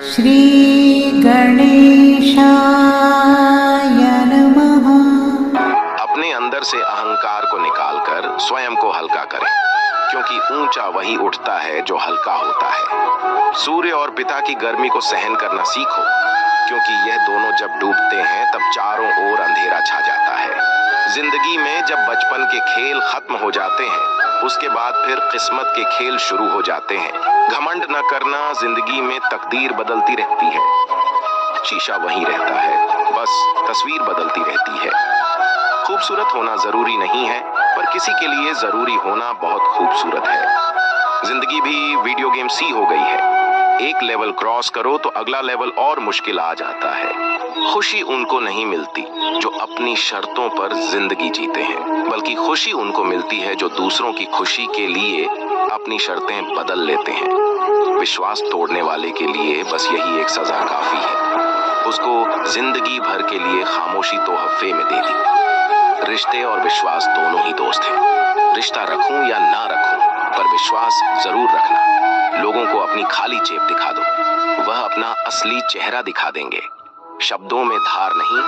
श्री गणेशाय नमः। अपने अंदर से अहंकार को निकालकर स्वयं को हल्का करें, क्योंकि ऊंचा वही उठता है जो हल्का होता है। सूर्य और पिता की गर्मी को सहन करना सीखो, क्योंकि यह दोनों जब डूबते हैं तब चारों ओर अंधेरा छा जाता है। जिंदगी में जब बचपन के खेल खत्म हो जाते हैं, उसके बाद फिर किस्मत के खेल शुरू हो जाते हैं। घमंड न करना, जिंदगी में तकदीर बदलती रहती है। शीशा वहीं रहता है, बस तस्वीर बदलती रहती है। खूबसूरत होना जरूरी नहीं है, पर किसी के लिए जरूरी होना बहुत खूबसूरत है। जिंदगी भी वीडियो गेम सी हो गई है। एक लेवल क्रॉस करो तो अगला लेवल और मुश्किल आ जाता है। खुशी उनको नहीं मिलती जो अपनी शर्तों पर जिंदगी जीते हैं, बल्कि खुशी उनको मिलती है जो दूसरों की खुशी के लिए अपनी शर्तें बदल लेते हैं। विश्वास तोड़ने वाले के लिए बस यही एक सजा काफी है। उसको जिंदगी भर के लिए खामोशी तोहफे में दे दी। रिश्ते और विश्वास दोनों ही दोस्त हैं। रिश्ता रखूं या ना रखूं, पर विश्वास जरूर रखना। लोगों को अपनी खाली जेब दिखा दो, वह अपना असली चेहरा दिखा देंगे। शब्दों में धार नहीं,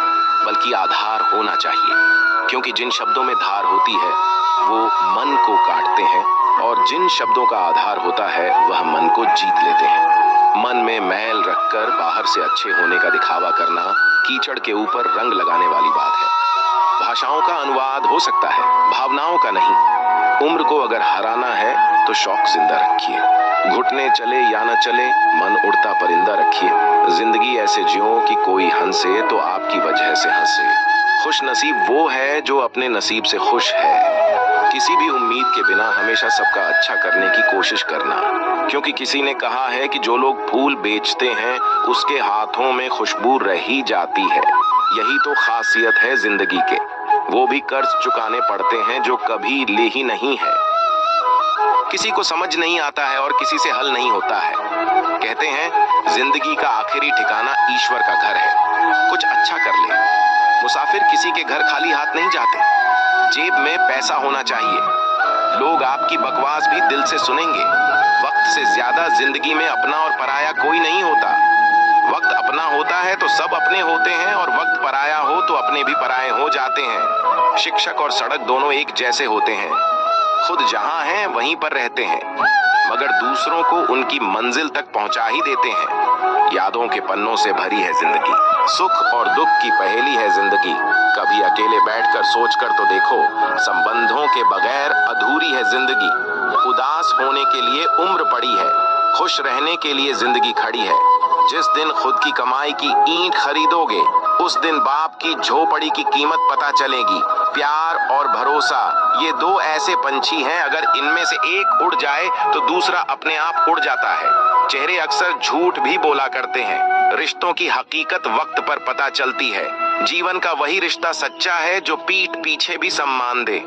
बल्कि आधार होना चाहिए, क्योंकि जिन शब्दों में धार होती है वो मन को काटते हैं, और जिन शब्दों का आधार होता है वह मन को जीत लेते हैं। मन में मैल रखकर बाहर से अच्छे होने का दिखावा करना कीचड़ के ऊपर रंग लगाने वाली बात है। भाषाओं का अनुवाद हो सकता है, भावनाओं का नहीं। उम्र को अगर हराना है तो शौक जिंदा रखिए। घुटने चले या न चले, मन उड़ता परिंदा रखिए। जिंदगी ऐसे जियो कि कोई हंसे तो आपकी वजह से हंसे। खुश नसीब वो है जो अपने नसीब से खुश है। किसी भी उम्मीद के बिना हमेशा सबका अच्छा करने की कोशिश करना, क्योंकि किसी ने कहा है कि जो लोग फूल बेचते हैं उसके हाथों में खुशबू रह ही जाती है। यही तो खासियत है जिंदगी के। वो भी कर्ज चुकाने पड़ते हैं जो कभी ले ही नहीं है। किसी को समझ नहीं आता है और किसी से हल नहीं होता है। कहते हैं जिंदगी का आखिरी ठिकाना ईश्वर का घर है। कुछ अच्छा कर ले। मुसाफिर किसी के घर खाली हाथ नहीं जाते। जेब में पैसा होना चाहिए। लोग आपकी बकवास भी दिल से सुनेंगे। वक्त से ज्यादा जिंदगी में अपना और पराया कोई नहीं होता। वक्त अपना होता है तो सब अपने होते हैं, और वक्त पराया हो तो अपने भी पराये हो जाते हैं। शिक्षक और सड़क दोनों एक जैसे होते हैं। खुद जहां हैं वहीं पर रहते हैं, मगर दूसरों को उनकी मंजिल तक पहुंचा ही देते हैं। यादों के पन्नों से भरी है जिंदगी। सुख और दुख की पहेली है जिंदगी। कभी अकेले बैठकर सोचकर तो देखो, संबंधों के बगैर अधूरी है जिंदगी। उदास होने के लिए उम्र पड़ी है, खुश रहने के लिए जिंदगी खड़ी है। जिस दिन खुद की कमाई की ईंट खरीदोगे, उस दिन बाप की झोपड़ी की कीमत पता चलेगी। प्यार और भरोसा, ये दो ऐसे पंछी हैं, अगर इनमें से एक उड़ जाए तो दूसरा अपने आप उड़ जाता है। चेहरे अक्सर झूठ भी बोला करते हैं। रिश्तों की हकीकत वक्त पर पता चलती है। जीवन का वही रिश्ता सच्चा है जो पीठ पीछे भी सम्मान दे।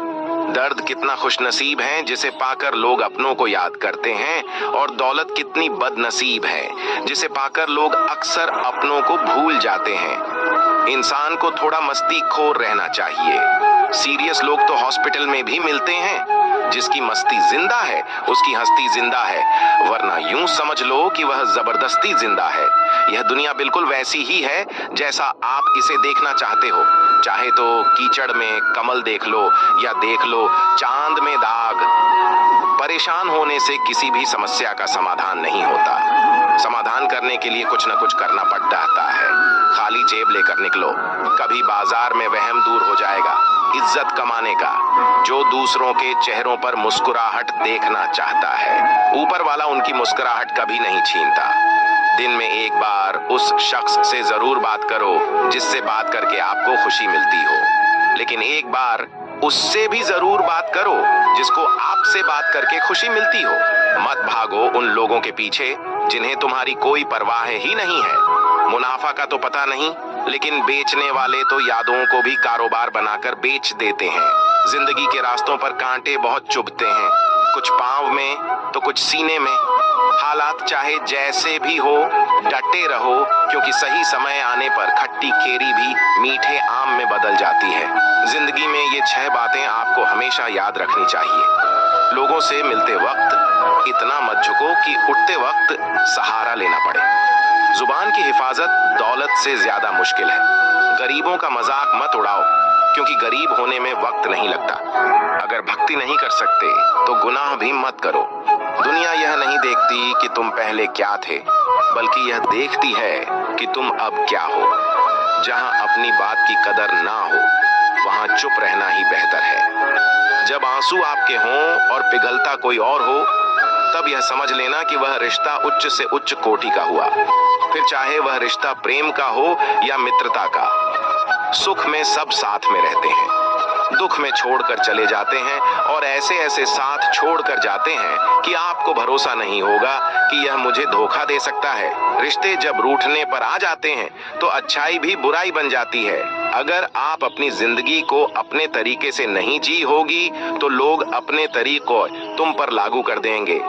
दर्द कितना खुशनसीब है जिसे पाकर लोग अपनों को याद करते हैं, और दौलत कितनी बदनसीब है जिसे पाकर लोग अक्सर अपनों को भूल जाते हैं। इंसान को थोड़ा मस्तीखोर रहना चाहिए। सीरियस लोग तो हॉस्पिटल में भी मिलते हैं। जिसकी मस्ती जिंदा है उसकी हस्ती जिंदा है, वरना यूं समझ लो कि वह जबरदस्ती जिंदा है। यह दुनिया बिल्कुल वैसी ही है जैसा आप इसे देखना चाहते हो। चाहे तो कीचड़ में कमल देख लो, या देख लो चांद में दाग। परेशान होने से किसी भी समस्या का समाधान नहीं होता। समाधान करने के लिए कुछ न कुछ करना पड़ता है। खाली जेब लेकर निकलो, कभी बाजार में वहम दूर हो जाएगा इज्जत कमाने का। जो दूसरों के चेहरों पर मुस्कुराहट देखना चाहता है, ऊपर वाला उनकी मुस्कुराहट कभी नहीं छीनता। दिन में एक बार उस शख्स से जरूर बात करो जिससे बात करके आपको खुशी मिलती हो, लेकिन एक बार उससे भी जरूर बात करो जिसको आपसे बात करके खुशी मिलती हो। मत भागो उन लोगों के पीछे जिन्हें तुम्हारी कोई परवाह ही नहीं है। मुनाफा का तो पता नहीं, लेकिन बेचने वाले तो यादों को भी कारोबार बनाकर बेच देते हैं। जिंदगी के रास्तों पर कांटे बहुत चुभते हैं, कुछ पांव में तो कुछ सीने में। हालात चाहे जैसे भी हो, डटे रहो, क्योंकि सही समय आने पर खट्टी केरी भी मीठे आम में बदल जाती है। जिंदगी में ये 6 बातें आपको हमेशा याद रखनी चाहिए। लोगों से मिलते वक्त इतना मत झुको कि उठते वक्त सहारा लेना पड़े। जुबान की हिफाजत दौलत से ज्यादा मुश्किल है। गरीबों का मजाक मत उड़ाओ, क्योंकि गरीब होने में वक्त नहीं लगता। अगर भक्ति नहीं कर सकते तो गुनाह भी मत करो। दुनिया यह नहीं देखती कि तुम पहले क्या थे, बल्कि यह देखती है कि तुम अब क्या हो। जहां अपनी बात की कदर ना हो, वहां चुप रहना ही बेहतर है। जब आंसू आपके हों और पिघलता कोई और हो, तब यह समझ लेना कि वह रिश्ता उच्च से उच्च कोटि का हुआ, फिर चाहे वह रिश्ता प्रेम का हो या मित्रता का। सुख में सब साथ में रहते हैं, दुख में छोड़कर चले जाते हैं, और ऐसे ऐसे साथ छोड़कर जाते हैं कि आपको भरोसा नहीं होगा कि यह मुझे धोखा दे सकता है। रिश्ते जब रूठने पर आ जाते हैं तो अच्छाई भी बुराई बन जाती है। अगर आप अपनी जिंदगी को अपने तरीके से नहीं जी होगी तो लोग अपने तरीकों तुम पर लागू कर देंगे।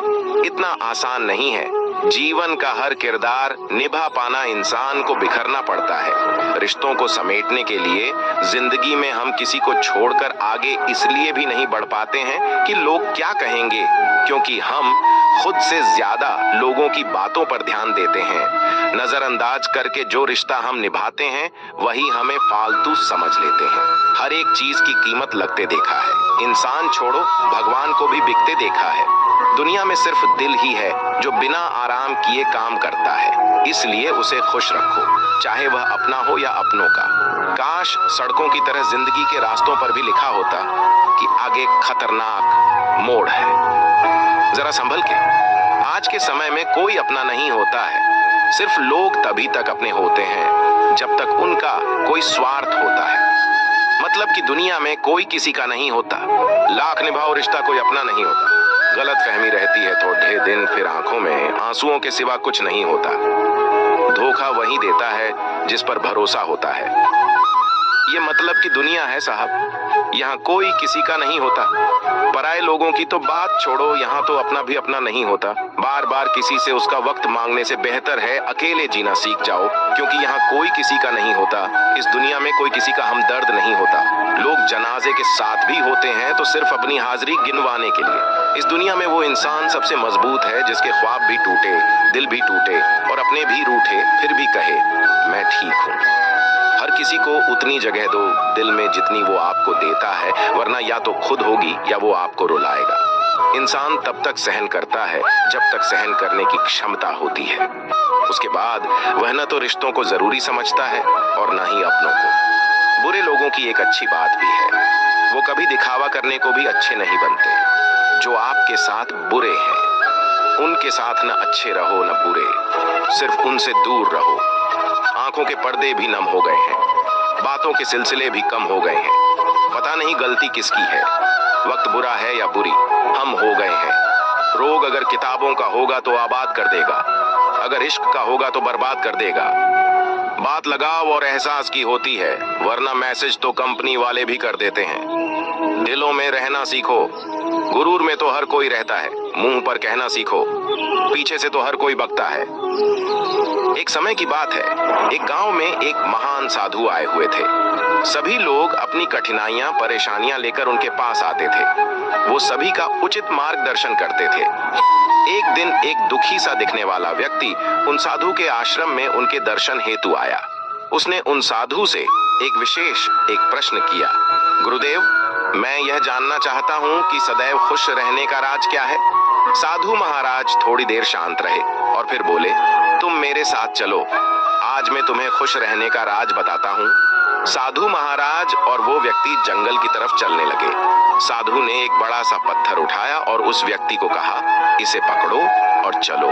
इतना आसान नहीं है। जीवन का हर किरदार निभा पाना इंसान को बिखरना पड़ता है। रिश्तों को समेटने के लिए जिंदगी में हम किसी को छोड़कर आगे इसलिए भी नहीं बढ़ पाते हैं कि लोग क्या कहेंगे, क्योंकि हम खुद से ज्यादा लोगों की बातों पर ध्यान देते हैं। नजरअंदाज करके जो रिश्ता हम निभाते हैं वही हमें फालतू समझ लेते हैं। हर एक चीज की कीमत लगते देखा है। इंसान छोड़ो, भगवान को भी बिकते देखा है। दुनिया में सिर्फ दिल ही है जो बिना आराम किए काम करता है, इसलिए उसे खुश रखो, चाहे वह अपना हो या अपनों का। काश सड़कों की तरह जिंदगी के रास्तों पर भी लिखा होता कि आगे खतरनाक मोड़ है, जरा संभल के। आज के समय में कोई अपना नहीं होता है, सिर्फ लोग तभी तक अपने होते हैं जब तक उनका कोई स्वार्थ होता है। मतलब कि दुनिया में कोई किसी का नहीं होता। लाख निभाओ रिश्ता कोई अपना नहीं होता। गलत फहमी रहती है थोड़े दिन, फिर आंखों में आंसुओं के सिवा कुछ नहीं होता। धोखा वही देता है जिस पर भरोसा होता है। ये मतलब की दुनिया है साहब, यहाँ कोई किसी का नहीं होता। पराये लोगों की तो बात छोड़ो, यहाँ तो अपना भी अपना नहीं होता। बार बार किसी से उसका वक्त मांगने से बेहतर है अकेले जीना सीख जाओ, क्योंकि यहाँ कोई किसी का नहीं होता। इस दुनिया में कोई किसी का हमदर्द नहीं होता। लोग जनाजे के साथ भी होते हैं तो सिर्फ अपनी हाजिरी गिनवाने के लिए। इस दुनिया में वो इंसान सबसे मजबूत है जिसके ख्वाब भी टूटे, दिल भी टूटे और अपने भी रूठे, फिर भी कहे मैं ठीक हूँ। हर किसी को उतनी जगह दो दिल में जितनी वो आपको देता है, वरना या तो खुद होगी या वो आपको रुलाएगा। इंसान तब तक सहन करता है जब तक सहन करने की क्षमता होती है। उसके बाद वह न तो रिश्तों को जरूरी समझता है और न ही अपनों को। बुरे लोगों की एक अच्छी बात भी है, वो कभी दिखावा करने को भी अच्छे नहीं बनते। जो आपके साथ बुरे हैं उनके साथ न अच्छे रहो न बुरे, सिर्फ उनसे दूर रहो। आंखों के पर्दे भी नम हो गए हैं, बातों के सिलसिले भी कम हो गए हैं। पता नहीं गलती किसकी है, वक्त बुरा है या बुरी, हम हो गए हैं। रोग अगर किताबों का होगा तो आबाद कर देगा, अगर इश्क का होगा तो बर्बाद कर देगा। बात लगाव और एहसास की होती है, वरना मैसेज तो कंपनी वाले भी कर देते हैं। दिलों में रहना सीखो, गुरूर में तो हर कोई रहता है। मुंह पर कहना सीखो, पीछे से तो हर कोई बकता है। एक समय की बात है, एक गांव में एक महान साधु आए हुए थे। सभी लोग अपनी कठिनाइयां परेशानियां लेकर उनके पास आते थे। वो सभी का उचित मार्गदर्शन करते थे। एक दिन एक दुखी सा दिखने वाला व्यक्ति उन साधु के आश्रम में उनके दर्शन हेतु आया। उसने उन साधु से एक प्रश्न किया, गुरुदेव, मैं यह जानना चाहता हूँ कि सदैव खुश रहने का राज क्या है। साधु महाराज थोड़ी देर शांत रहे और फिर बोले, तुम मेरे साथ चलो, आज मैं तुम्हें खुश रहने का राज बताता हूँ। साधु महाराज और वो व्यक्ति जंगल की तरफ चलने लगे। साधु ने एक बड़ा सा पत्थर उठाया और उस व्यक्ति को कहा, इसे पकड़ो और चलो।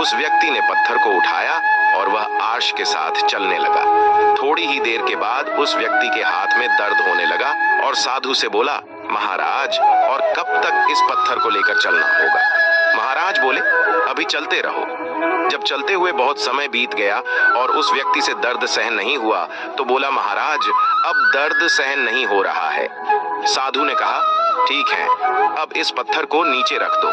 उस व्यक्ति ने पत्थर को उठाया और वह आर्श के साथ चलने लगा। थोड़ी ही देर के बाद उस व्यक्ति के हाथ में दर्द होने लगा और साधु से बोला, महाराज, और कब तक इस पत्थर को लेकर चलना होगा। महाराज बोले, अभी चलते रहो। जब चलते हुए बहुत समय बीत गया और उस व्यक्ति से दर्द सहन नहीं हुआ तो बोला, महाराज, अब दर्द सहन नहीं हो रहा है। साधु ने कहा, ठीक है, अब इस पत्थर को नीचे रख दो।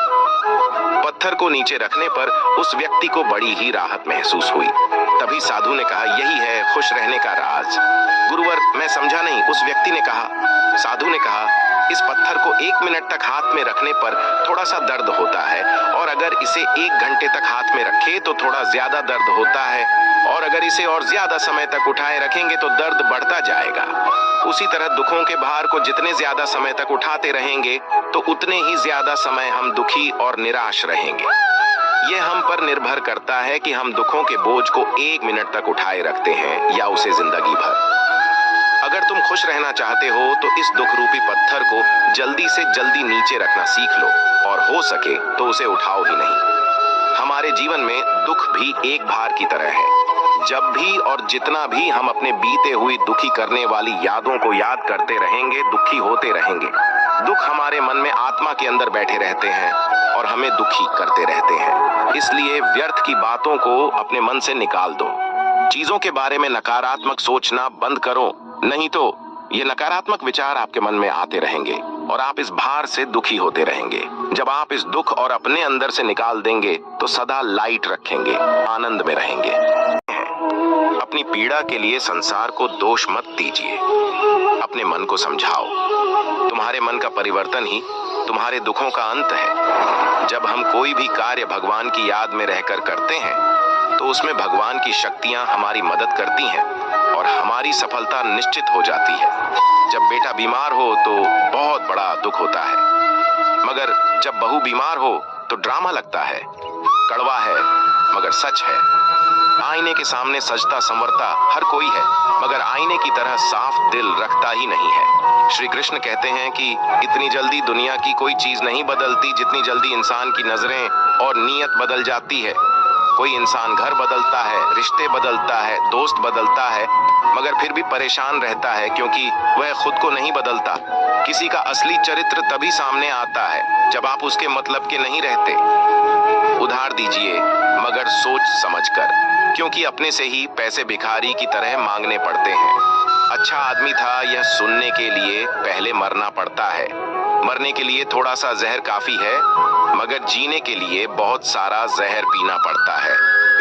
पत्थर को नीचे रखने पर उस व्यक्ति को बड़ी ही राहत महसूस हुई। तभी साधु ने कहा, यही है खुश रहने का राज। गुरुवर, मैं समझा नहीं। उस व्यक्ति ने कहा। साधु ने कहा, इस पत्थर को 1 मिनट तक हाथ में रखने पर थोड़ा सा दर्द होता है, और अगर इसे 1 घंटे तक हाथ में रखे तो थोड़ा ज्यादा दर्द होता है, और अगर इसे और ज्यादा समय तक उठाए रखेंगे तो दर्द बढ़ता जाएगा। उसी तरह दुखों के भार को जितने ज्यादा समय तक उठाते रहेंगे तो उतने ही ज्यादा समय हम दुखी और निराश रहेंगे। यह हम पर निर्भर करता है कि हम दुखों के बोझ को 1 मिनट तक उठाए रखते हैं या उसे जिंदगी भर। अगर तुम खुश रहना चाहते हो तो इस दुख रूपी पत्थर को जल्दी से जल्दी नीचे रखना सीख लो, और हो सके तो उसे उठाओ ही नहीं। हमारे जीवन में दुख भी एक भार की तरह है। जब भी और जितना भी हम अपने बीते हुई दुखी करने वाली यादों को याद करते रहेंगे, दुखी होते रहेंगे। दुख हमारे मन में आत्मा के अंदर बैठे रहते हैं और हमें दुखी करते रहते हैं। इसलिए व्यर्थ की बातों को अपने मन से निकाल दो। चीजों के बारे में नकारात्मक सोचना बंद करो, नहीं तो ये नकारात्मक विचार आपके मन में आते रहेंगे और आप इस भार से दुखी होते रहेंगे। जब आप इस दुख और अपने अंदर से निकाल देंगे तो सदा लाइट रखेंगे, आनंद में रहेंगे। अपनी पीड़ा के लिए संसार को दोष मत दीजिए, अपने मन को समझाओ। तुम्हारे मन का परिवर्तन ही तुम्हारे दुखों का अंत है। जब हम कोई भी कार्य भगवान की याद में रहकर करते हैं तो उसमें भगवान की शक्तियां हमारी मदद करती हैं और हमारी सफलता निश्चित हो जाती है। जब बेटा बीमार हो तो बहुत बड़ा दुख होता है, मगर जब बहू बीमार हो तो ड्रामा लगता है। कड़वा है मगर सच है। आईने के सामने सजता संवरता हर कोई है, मगर आईने की तरह साफ दिल रखता ही नहीं है। श्री कृष्ण कहते हैं कि इतनी जल्दी दुनिया की कोई चीज नहीं बदलती जितनी जल्दी इंसान की नजरें और नीयत बदल जाती है। कोई इंसान घर बदलता है, रिश्ते बदलता है, दोस्त बदलता है, मगर फिर भी परेशान रहता है क्योंकि वह खुद को नहीं बदलता। किसी का असली चरित्र तभी सामने आता है जब आप उसके मतलब के नहीं रहते। उधार दीजिए मगर सोच समझकर, क्योंकि अपने से ही पैसे भिखारी की तरह मांगने पड़ते हैं। अच्छा आदमी था यह सुनने के लिए पहले मरना पड़ता है। मरने के लिए थोड़ा सा जहर काफी है, मगर जीने के लिए बहुत सारा जहर पीना पड़ता है।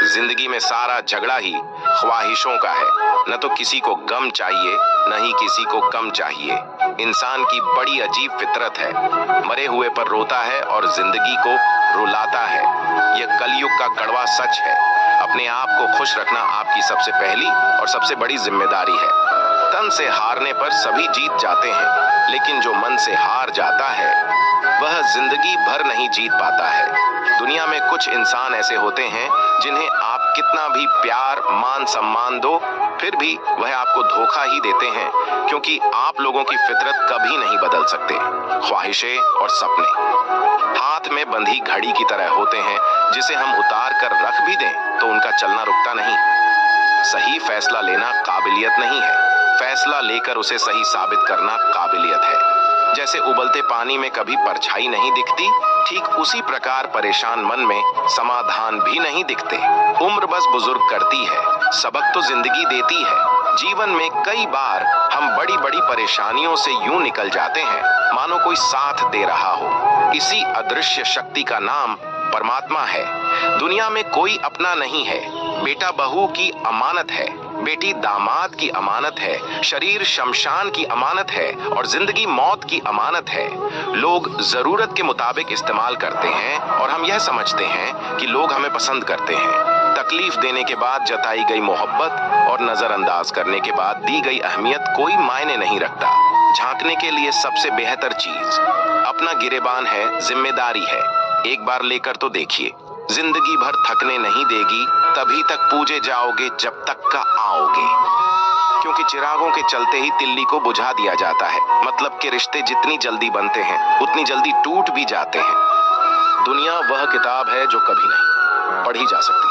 जिंदगी में सारा झगड़ा ही ख्वाहिशों का है। न तो किसी को गम चाहिए, न ही किसी को कम चाहिए। इंसान की बड़ी अजीब फितरत है, मरे हुए पर रोता है और जिंदगी को रुलाता है। यह कलयुग का कड़वा सच है। अपने आप को खुश रखना आपकी सबसे पहली और सबसे बड़ी जिम्मेदारी है। तन से हारने पर सभी जीत जाते हैं, लेकिन जो मन से हार जाता है वह जिंदगी भर नहीं जीत पाता है। दुनिया में कुछ इंसान ऐसे होते हैं जिन्हें आप कितना भी प्यार मान सम्मान दो, फिर भी वह आपको धोखा ही देते हैं, क्योंकि आप लोगों की फितरत कभी नहीं बदल सकते। ख्वाहिशें और सपने हाथ में बंधी घड़ी की तरह होते हैं, जिसे हम उतार कर रख भी दें तो उनका चलना रुकता नहीं। सही फैसला लेना काबिलियत नहीं है, फैसला लेकर उसे सही साबित करना काबिलियत है। जैसे उबलते पानी में कभी परछाई नहीं दिखती, ठीक उसी प्रकार परेशान मन में समाधान भी नहीं दिखते। उम्र बस बुजुर्ग करती है, सबक तो जिंदगी देती है। जीवन में कई बार हम बड़ी बड़ी परेशानियों से यूं निकल जाते हैं मानो कोई साथ दे रहा हो। इसी अदृश्य शक्ति का नाम परमात्मा है। दुनिया में कोई अपना नहीं है। बेटा बहू की अमानत है, बेटी दामाद की अमानत है, शरीर शमशान की अमानत है और जिंदगी मौत की अमानत है। लोग जरूरत के मुताबिक इस्तेमाल करते हैं और हम यह समझते हैं कि लोग हमें पसंद करते हैं। तकलीफ देने के बाद जताई गई मोहब्बत और नजरअंदाज करने के बाद दी गई अहमियत कोई मायने नहीं रखता। झांकने के लिए सबसे बेहतर चीज अपना गिरेबान है, जिम्मेदारी है। एक बार लेकर तो देखिए, जिंदगी भर थकने नहीं देगी। तभी तक पूजे जाओगे जब तक का आओगे, क्योंकि चिरागों के चलते ही तिल्ली को बुझा दिया जाता है। मतलब के रिश्ते जितनी जल्दी बनते हैं उतनी जल्दी टूट भी जाते हैं। दुनिया वह किताब है जो कभी नहीं पढ़ी जा सकती,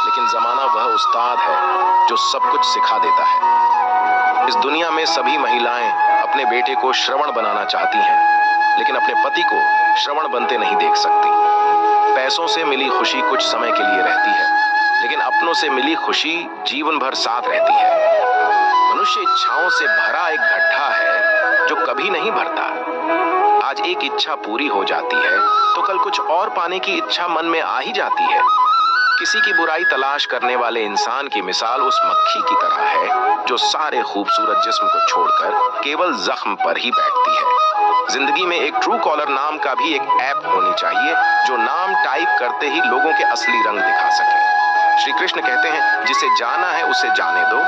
लेकिन जमाना वह उस्ताद है जो सब कुछ सिखा देता है। इस दुनिया में सभी महिलाएं अपने बेटे को श्रवण बनाना चाहती हैं, लेकिन अपने पति को श्रवण बनते नहीं देख सकती। पैसों से मिली खुशी कुछ समय के लिए रहती है, लेकिन अपनों से मिली खुशी जीवन भर साथ रहती है। मनुष्य इच्छाओं से भरा एक गड्ढा है जो कभी नहीं भरता। आज एक इच्छा पूरी हो जाती है तो कल कुछ और पाने की इच्छा मन में आ ही जाती है। किसी की बुराई तलाश करने वाले इंसान की मिसाल उस मक्खी की तरह है जो सारे खूबसूरत जिस्म को छोड़कर केवल जख्म पर ही बैठती है। जिंदगी में एक ट्रू कॉलर नाम का भी एक ऐप होनी चाहिए जो नाम टाइप करते ही लोगों के असली रंग दिखा सके। श्री कृष्ण कहते हैं, जिसे जाना है उसे जाने दो,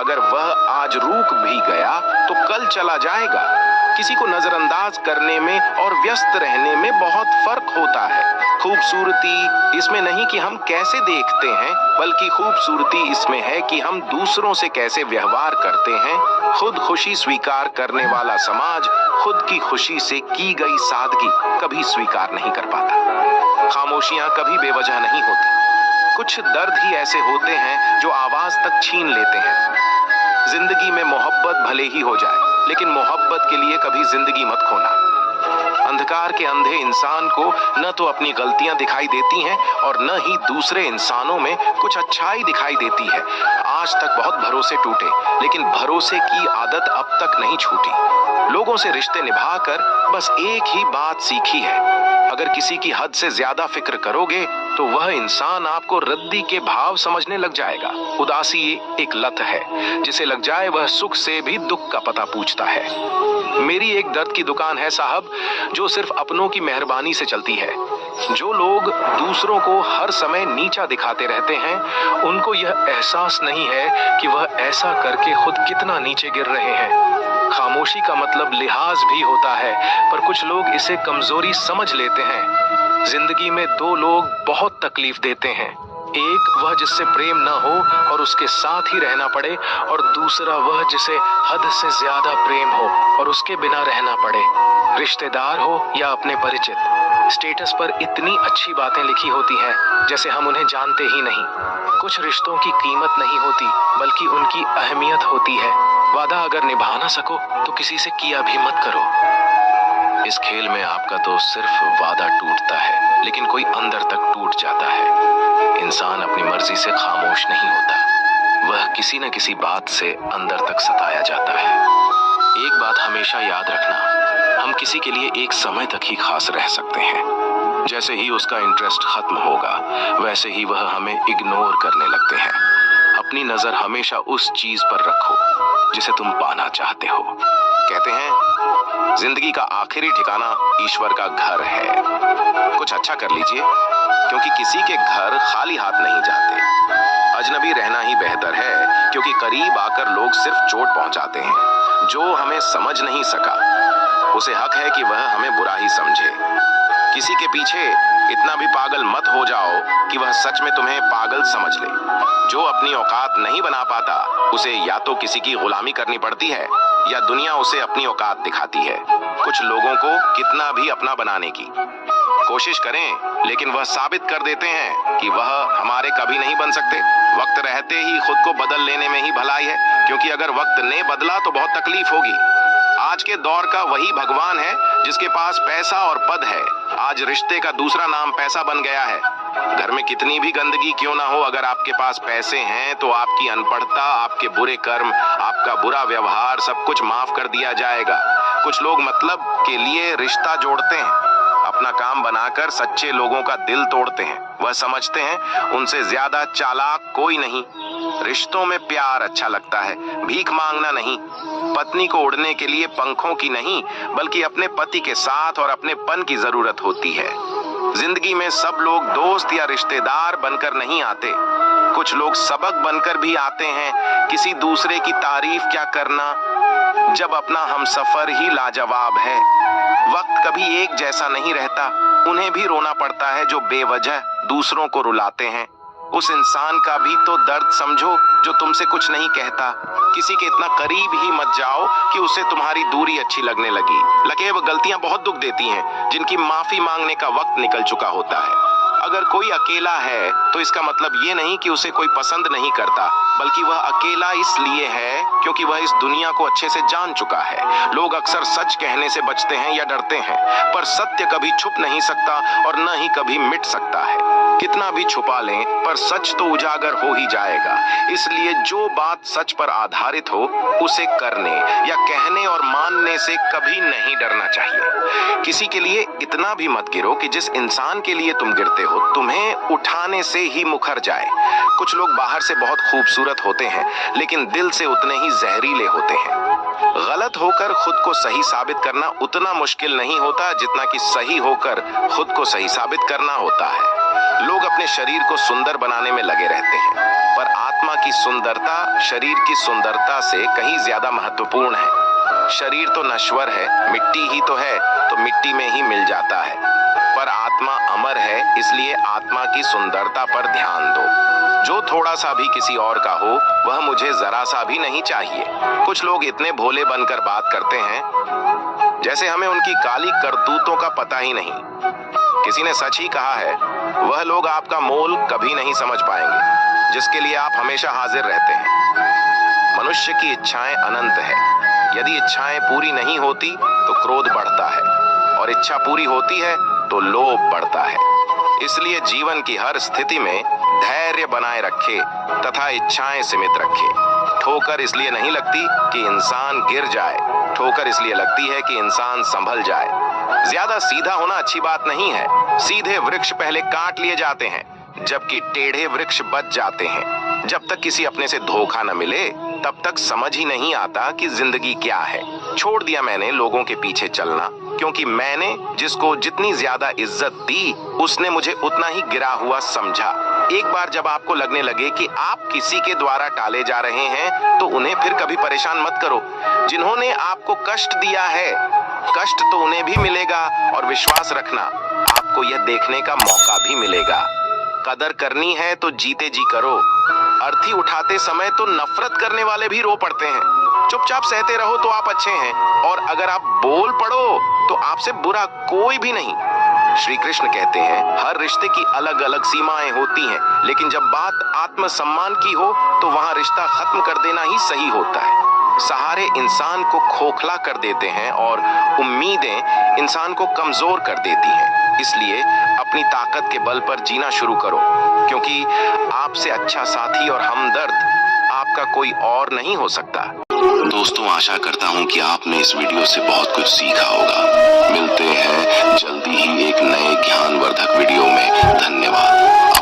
अगर वह आज रुक भी गया तो कल चला जाएगा। किसी को नजरअंदाज करने में और व्यस्त रहने में बहुत फर्क होता है। खूबसूरती इसमें नहीं कि हम कैसे देखते हैं, बल्कि खूबसूरती इसमें है कि हम दूसरों से कैसे व्यवहार करते हैं। खुद खुशी स्वीकार करने वाला समाज खुद की खुशी से की गई सादगी कभी स्वीकार नहीं कर पाता। खामोशियां कभी बेवजह नहीं होती। कुछ दर्द ही ऐसे होते हैं जो आवाज तक छीन लेते हैं। जिंदगी में मोहब्बत भले ही हो जाए, लेकिन मोहब्बत के लिए कभी जिंदगी मत खोना। अंधकार के अंधे इंसान को न तो अपनी गलतियां दिखाई देती हैं और न ही दूसरे इंसानों में कुछ अच्छाई दिखाई देती है। आज तक बहुत भरोसे टूटे, लेकिन भरोसे की आदत अब तक नहीं छूटी। लोगों से रिश्ते निभाकर बस एक ही बात सीखी है, अगर किसी की हद से ज्यादा फिक्र करोगे तो वह इंसान आपको रद्दी के भाव समझने लग जाएगा। उदासी एक लत है, जिसे लग जाए वह सुख से भी दुख का पता पूछता है। मेरी एक दर्द की दुकान है साहब, जो सिर्फ अपनों की मेहरबानी से चलती है। जो लोग दूसरों को हर समय नीचा दिखाते रहते हैं, उनको यह एहसास नहीं है कि वह ऐसा करके खुद कितना नीचे गिर रहे हैं। खामोशी का मतलब लिहाज भी होता है, पर कुछ लोग इसे कमजोरी समझ लेते हैं। जिंदगी में दो लोग बहुत तकलीफ देते हैं, एक वह जिससे प्रेम न हो और उसके साथ ही रहना पड़े, और दूसरा वह जिसे हद से ज्यादा प्रेम हो और उसके बिना रहना पड़े। रिश्तेदार हो या अपने परिचित, स्टेटस पर इतनी अच्छी बातें लिखी होती हैं जैसे हम उन्हें जानते ही नहीं। कुछ रिश्तों की कीमत नहीं होती, बल्कि उनकी अहमियत होती है। वादा अगर निभा ना सको तो किसी से किया भी मत करो। इस खेल में आपका तो सिर्फ वादा टूटता है, लेकिन कोई अंदर तक टूट जाता है। इंसान अपनी मर्जी से खामोश नहीं होता, वह किसी न किसी बात से अंदर तक सताया जाता है। एक बात हमेशा याद रखना, हम किसी के लिए एक समय तक ही खास रह सकते हैं। जैसे ही उसका इंटरेस्ट खत्म होगा, वैसे ही वह हमें इग्नोर करने लगते हैं। अपनी नजर हमेशा उस चीज पर रखो जिसे तुम पाना चाहते हो। कहते हैं, जिंदगी का आखिरी ठिकाना ईश्वर का घर है। कुछ अच्छा कर लीजिए, क्योंकि किसी के घर खाली हाथ नहीं जाते। अजनबी रहना ही बेहतर है, क्योंकि करीब आकर लोग सिर्फ चोट पहुंचाते हैं। जो हमें समझ नहीं सका, उसे हक है कि वह हमें बुरा ही समझे। किसी के पीछे इतना भी पागल मत हो जाओ कि वह सच में तुम्हें पागल समझ ले। जो अपनी औकात नहीं बना पाता, उसे या तो किसी की गुलामी करनी पड़ती है या दुनिया उसे अपनी औकात दिखाती है। कुछ लोगों को कितना भी अपना बनाने की कोशिश करें, लेकिन वह साबित कर देते हैं कि वह हमारे कभी नहीं बन सकते। वक्त रहते ही खुद को बदल लेने में ही भलाई है, क्योंकि अगर वक्त ने बदला तो बहुत तकलीफ होगी। आज के दौर का वही भगवान है जिसके पास पैसा और पद है। आज रिश्ते का दूसरा नाम पैसा बन गया है। घर में कितनी भी गंदगी क्यों ना हो, अगर आपके पास पैसे हैं तो आपकी अनपढ़ता, आपके बुरे कर्म, आपका बुरा व्यवहार, सब कुछ माफ कर दिया जाएगा। कुछ लोग मतलब के लिए रिश्ता जोड़ते हैं, अपना काम बनाकर सच्चे लोगों का दिल तोड़ते हैं। वह समझते हैं उनसे ज्यादा चालाक कोई नहीं। रिश्तों में प्यार अच्छा लगता है, भीख मांगना नहीं। पत्नी को उड़ने के लिए पंखों की नहीं, बल्कि अपने पति के साथ और अपने पन की जरूरत होती है। जिंदगी में सब लोग दोस्त या रिश्तेदार बनकर नहीं आते, कुछ लोग सबक बनकर भी आते हैं। किसी दूसरे की तारीफ क्या करना, जब अपना हमसफर ही लाजवाब है। वक्त कभी एक जैसा नहीं रहता, उन्हें भी रोना पड़ता है जो बेवजह दूसरों को रुलाते हैं। उस इंसान का भी तो दर्द समझो जो तुमसे कुछ नहीं कहता। किसी के इतना करीब ही मत जाओ कि उसे तुम्हारी दूरी अच्छी लगने लगे वह गलतियां बहुत दुख देती हैं, जिनकी माफी मांगने का वक्त निकल चुका होता है। अगर कोई अकेला है तो इसका मतलब ये नहीं कि उसे कोई पसंद नहीं करता, बल्कि वह अकेला इसलिए है क्योंकि वह इस दुनिया को अच्छे से जान चुका है। लोग अक्सर सच कहने से बचते हैं या डरते हैं, पर सत्य कभी छुप नहीं सकता और न ही कभी मिट सकता है। कितना भी छुपा लें पर सच तो उजागर हो ही जाएगा। इसलिए जो बात सच पर आधारित हो उसे करने या कहने और मानने से कभी नहीं डरना चाहिए। किसी के लिए इतना भी मत गिरो कि जिस इंसान के लिए तुम गिरते हो तुम्हें उठाने से ही मुखर जाए। कुछ लोग बाहर से बहुत खूबसूरत होते हैं लेकिन दिल से उतने ही जहरीले होते हैं। गलत होकर खुद को सही साबित करना उतना मुश्किल नहीं होता जितना कि सही होकर खुद को सही साबित करना होता है। लोग अपने शरीर को सुंदर बनाने में लगे रहते हैं पर आत्मा की सुंदरता शरीर की सुंदरता से कहीं ज्यादा महत्वपूर्ण है। शरीर तो नश्वर है, मिट्टी ही तो है, तो मिट्टी में ही मिल जाता है, पर आत्मा अमर है। इसलिए आत्मा की सुंदरता पर ध्यान दो। जो थोड़ा सा भी किसी और का हो वह मुझे जरा सा भी नहीं चाहिए। कुछ लोग इतने भोले बनकर बात करते हैं जैसे हमें उनकी काली करतूतों का पता ही नहीं। किसी ने सच ही कहा है, वह लोग आपका मोल कभी नहीं समझ पाएंगे जिसके लिए आप हमेशा हाजिर रहते हैं। मनुष्य की इच्छाएं अनंत है। यदि इच्छाएं पूरी नहीं होती तो क्रोध बढ़ता है और इच्छा पूरी होती है तो लोभ बढ़ता है। इसलिए जीवन की हर स्थिति में धैर्य बनाए रखे तथा इच्छाएं सीमित रखे। ठोकर इसलिए नहीं लगती कि इंसान गिर जाए, ठोकर इसलिए लगती है कि इंसान संभल जाए। ज्यादा सीधा होना अच्छी बात नहीं है। सीधे वृक्ष पहले काट लिए जाते हैं जबकि टेढ़े वृक्ष बच जाते हैं। जब तक किसी अपने से धोखा न मिले तब तक समझ ही नहीं आता कि जिंदगी क्या है। छोड़ दिया मैंने लोगों के पीछे चलना, क्योंकि मैंने जिसको जितनी ज्यादा इज्जत दी उसने मुझे उतना ही गिरा हुआ समझा। एक बार जब आपको लगने लगे कि आप किसी के द्वारा टाले जा रहे हैं तो उन्हें फिर कभी परेशान मत करो। जिन्होंने आपको कष्ट दिया है कष्ट तो उन्हें भी मिलेगा और विश्वास रखना आपको यह देखने का मौका भी मिलेगा। कदर करनी है तो जीते जी करो। अर्थी उठाते समय तो नफरत करने वाले भी रो पड़ते हैं। चुपचाप सहते रहो तो आप अच्छे हैं, और अगर आप बोल पड़ो तो आपसे बुरा कोई भी नहीं। श्री कृष्ण कहते हैं, हर रिश्ते की अलग अलग सीमाएं होती हैं, लेकिन जब बात आत्मसम्मान की हो तो वहां रिश्ता खत्म कर देना ही सही होता है। सहारे इंसान को खोखला कर देते हैं और उम्मीदें इंसान को कमजोर कर देती हैं। इसलिए अपनी ताकत के बल पर जीना शुरू करो, क्योंकि आपसे अच्छा साथी और हमदर्द आपका कोई और नहीं हो सकता। दोस्तों, आशा करता हूं कि आपने इस वीडियो से बहुत कुछ सीखा होगा। मिलते हैं जल्दी ही एक नए ज्ञानवर्धक वीडियो में। धन्यवाद।